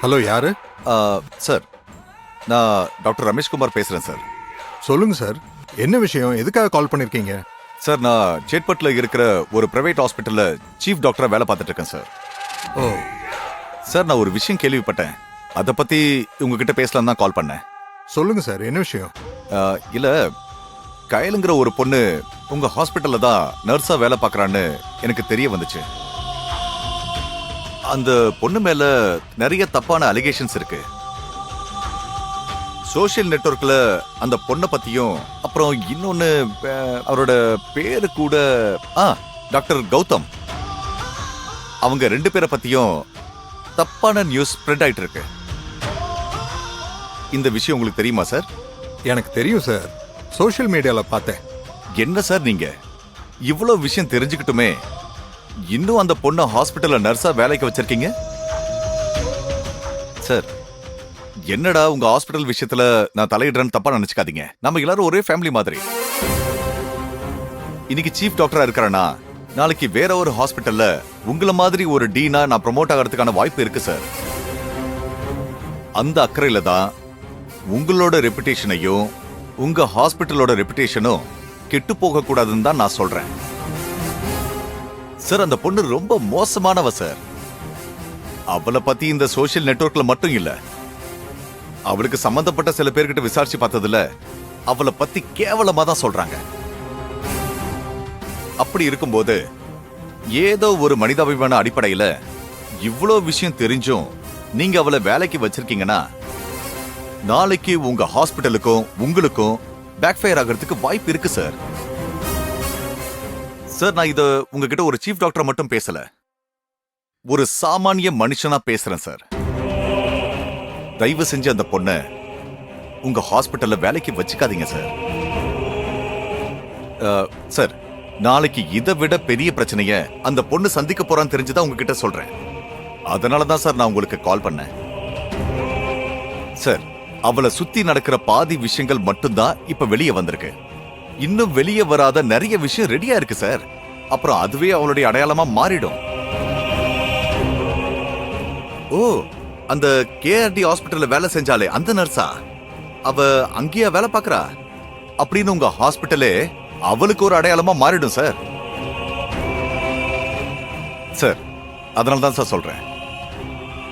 Hello, யாரு? Sir, நான் doctor Rameshkumar பேசுறேன் சார். சொல்லுங்க சார். என்ன விஷயம்? எதுக்காக கால் பண்ணிருக்கீங்க? சார், நான் சேட்பட்ல இருக்கிற ஒரு பிரைவேட் ஹாஸ்பிட்டல்ல சீஃப் டாக்டரா வேலை பார்த்துட்டு இருக்கேன் சார். ஓ. சார், நான் ஒரு விஷயம் கேள்விப்பட்டேன். அதை பத்தி உங்ககிட்ட பேசலாம் தான் கால் பண்ணேன். சொல்லுங்க சார், என்ன விஷயம்? இல்ல, கயலுங்கிற ஒரு பொண்ணு உங்க ஹாஸ்பிட்டல்ல தான் நர்ஸா வேலை பார்க்கறான்னு எனக்கு தெரிய வந்துச்சு. அந்த பொண்ணு மேல நிறைய தப்பான அலிகேஷன்ஸ் இருக்கு. சோஷியல் நெட்வொர்க்ல அந்த பொண்ணை பத்தியும், அப்புறம் இன்னொன்னு அவரோட பேரு கூட டாக்டர் கௌதம், அவங்க 2 பேரை பத்தியும் தப்பான நியூஸ் ஸ்ப்ரெட் ஆயிட்டு இருக்கு. இந்த விஷயம் உங்களுக்கு தெரியுமா சார்? எனக்கு தெரியும் சார், சோஷியல் மீடியால பார்த்தேன். என்ன சார் நீங்க இவ்வளவு விஷயம் தெரிஞ்சுக்கிட்டுமே இன்னும் அந்த பொண்ணை ஹாஸ்பிட்டல்ல நர்ஸா வேலைக்கு வச்சிருக்கீங்க? சார், என்னடா உங்க ஹாஸ்பிட்டல் விஷயத்துல நான் தலையிடுறேன்னு தப்பா நினைச்சுக்காதீங்க. நம்ம எல்லாரும் ஒரே ஃபேமிலி மாதிரி. இன்னைக்கு சீஃப் டாக்டரா இருக்கிறேன்னா நாளைக்கு வேற ஒரு ஹாஸ்பிட்டல்ல உங்கள மாதிரி ஒரு டீனா நான் ப்ரமோட் ஆகிறதுக்கான வாய்ப்பு இருக்கு சார். அந்த அக்கறையில தான் உங்களோட ரெப்புடேஷனையும் உங்க ஹாஸ்பிட்டலோட ரெப்புடேஷனும் கெட்டு போக கூடாதுன்னு தான் நான் சொல்றேன். சார், அந்த பொண்ணு ரொம்ப மோசமானவ சார். அவளை பத்தி இந்த சோஷியல் நெட்வொர்க்ல மட்டும் இல்ல, அவளுக்கு சம்பந்தப்பட்ட சில பேர்கிட்ட விசாரிச்சு பார்த்ததுல அவளை பத்தி கேவலமா தான் சொல்றாங்க. அப்படி இருக்கும்போது ஏதோ ஒரு மனிதாபிமான அடிப்படையில இவ்வளோ விஷயம் தெரிஞ்சும் நீங்க அவளை வேலைக்கு வச்சிருக்கீங்கன்னா நாளைக்கு உங்க ஹாஸ்பிட்டலுக்கும் உங்களுக்கும் பேக்ஃபயர் ஆகிறதுக்கு வாய்ப்பு இருக்கு சார். சார், நான் இத உங்ககிட்ட ஒரு சீஃப் டாக்டர் மட்டும் பேசல, ஒரு சாமானிய மனுஷனா பேசுறேன் சார். தயவு செஞ்சு அந்த பொண்ணை உங்க ஹாஸ்பிட்டல்ல வேலைக்கு வச்சுக்காதீங்க சார். சார், நாளைக்கு இதை விட பெரிய பிரச்சனைய அந்த பொண்ணு சந்திக்க போறான்னு தெரிஞ்சுதான் உங்ககிட்ட சொல்றேன். அதனாலதான் சார் நான் உங்களுக்கு கால் பண்ணேன். சார், அவளை சுத்தி நடக்கிற பாதி விஷயங்கள் மட்டும்தான் இப்ப வெளியே வந்திருக்கு. இன்னும் வெளியே வராத நிறைய விஷயம் ரெடியா இருக்கு சார். அப்புறம் அதுவே அவளுடைய அடையாளமா மாறிடும். ஓ, அந்த கேஆர்டி ஹாஸ்பிட்டல்ல வேலை செஞ்சாலே அந்த நர்ஸா, அவ அங்கேயா வேலை பார்க்கறா அப்படின்னு உங்க ஹாஸ்பிட்டலே அவளுக்கு ஒரு அடையாளமா மாறிடும் சார். சார், அதனால தான் சார் சொல்றேன்,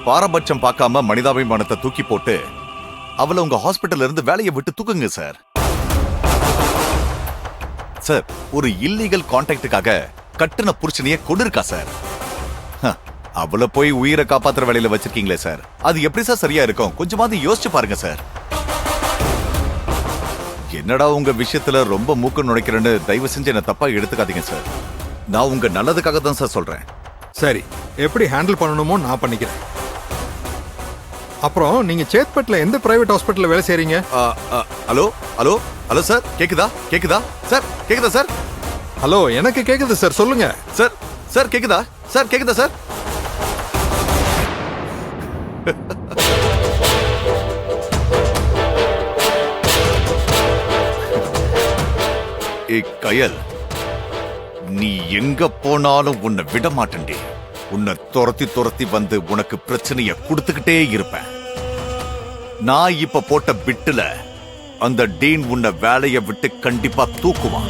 பாரபட்சம் பார்க்காம மனிதாபிமானத்தை தூக்கி போட்டு அவளை உங்க ஹாஸ்பிட்டல்ல இருந்து வேலையை விட்டு தூக்குங்க சார். சார், ஒரு இல்லீகல் கான்டாக்டுக்காக கட்டுன புருஷனைய கொண்டிருக்கா சார். அவளை போய் உயிரை காப்பாத்துற வேலையில வச்சிருக்கீங்களே சார், அது எப்படி சார் சரியா இருக்கும்? கொஞ்சமாவது யோசிச்சு பாருங்க சார். என்னடா உங்க விஷயத்துல ரொம்ப மூக்கு நுழைக்கிறேன்னு தயவு செஞ்சு என்ன தப்பா எடுத்துக்காதீங்க சார். நான் உங்க நல்லதுக்காக தான் சார் சொல்றேன். சரி, எப்படி ஹேண்டில் பண்ணணுமோ நான் பண்ணிக்கிறேன். அப்புறம் நீங்க சேத்பட்ல எந்த பிரைவேட் ஹாஸ்பிட்டல்ல வேலை செய்றீங்க? ஹலோ ஹலோ ஹலோ சார், கேக்குதா கேக்குதா சார்? கேக்குதா சார்? ஹலோ, எனக்கு கேக்குது சார், சொல்லுங்க சார். சார், கேக்குதா சார்? கேக்குதா சார்? ஏய் கயல், நீ எங்க போனாலும் உன்னை விட மாட்டேன்டி. உன்னை துரத்தி துரத்தி வந்து உனக்கு பிரச்சனைய கொடுத்துக்கிட்டே இருப்பேன். நான் இப்ப போட்ட பிட்டுல அந்த டீன் உன்னை வேலையை விட்டு கண்டிப்பா தூக்குவான்.